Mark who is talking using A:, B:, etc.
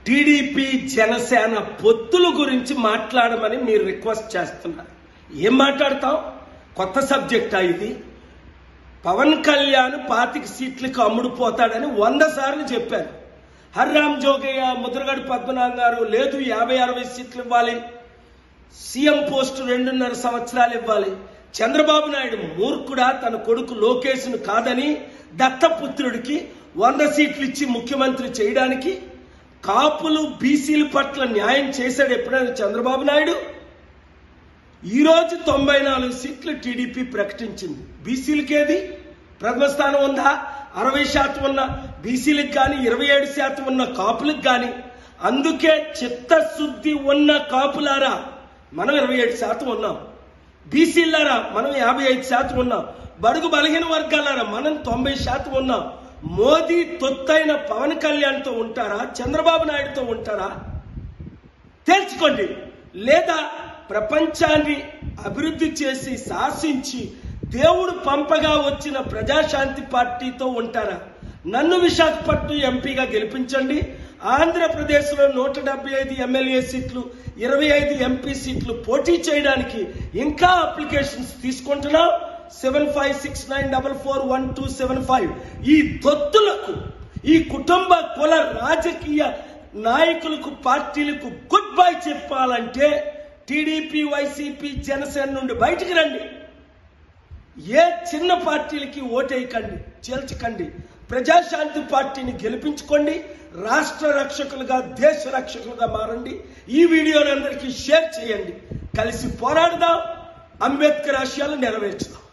A: TDP Janasena పొత్తుల గురించి మాట్లాడమని మీరు రిక్వెస్ట్ చేస్తున్నారు. ఏం మాట్లాడతాం? కొత్త సబ్జెక్టా ఇది? పవన్ కళ్యాణ్ 25 సీట్లకు అమ్ముడుపోతాడని 100 సార్లు చెప్పారు. హర్రామ్ జోగయ్య, ముద్రగడ పద్మనాభం గారు లేదు 50-60 సీట్లు ఇవ్వాలి, సీఎం పోస్టు 2.5 సంవత్సరాలు ఇవ్వాలి. చంద్రబాబు నాయుడు మూర్ఖుడా తన కొడుకు లోకేష్ను కాదని దత్తపుత్రుడికి 100 సీట్లు ఇచ్చి ముఖ్యమంత్రి చేయడానికి? కాపులు బీసీల పట్ల న్యాయం చేశాడు ఎప్పుడైనా చంద్రబాబు నాయుడు? ఈరోజు 94 సీట్లు టీడీపీ ప్రకటించింది. బీసీలకేది ప్రథమ స్థానం ఉందా? 60% ఉన్న బీసీలకు కానీ 27% ఉన్న కాపులకు కానీ. అందుకే చిత్తశుద్ధి ఉన్న కాపులారా మనం 27% ఉన్నాం, బీసీలారా మనం 55% ఉన్నాం, బడుగు బలహీన వర్గాలారా మనం 90% ఉన్నాం. మోదీ తొత్తైన పవన్ కళ్యాణ్తో ఉంటారా, చంద్రబాబు నాయుడుతో ఉంటారా? తేల్చుకోండి. లేదా ప్రపంచాన్ని అభివృద్ధి చేసి శాసించి దేవుడు పంపగా వచ్చిన ప్రజాశాంతి పార్టీతో ఉంటారా? నన్ను విశాఖపట్నం ఎంపీగా గెలిపించండి. ఆంధ్రప్రదేశ్లో 175 ఎమ్మెల్యే సీట్లు, 25 ఎంపీ సీట్లు పోటీ చేయడానికి ఇంకా అప్లికేషన్స్ తీసుకుంటున్నాం. 7569441275. ఈ తొత్తులకు, ఈ కుటుంబ కుల రాజకీయ నాయకులకు, పార్టీలకు గుడ్ బై చెప్పాలంటే టీడీపీ, వైసీపీ, జనసేన నుండి బయటికి రండి. ఏ చిన్న పార్టీలకి ఓటేయకండి, చేల్చకండి. ప్రజాశాంతి పార్టీని గెలిపించుకోండి. రాష్ట్ర రక్షకులుగా, దేశ రక్షకులుగా మారండి. ఈ వీడియోని అందరికీ షేర్ చేయండి. కలిసి పోరాడదాం, అంబేద్కర్ ఆశయాలు నెరవేర్చుదాం.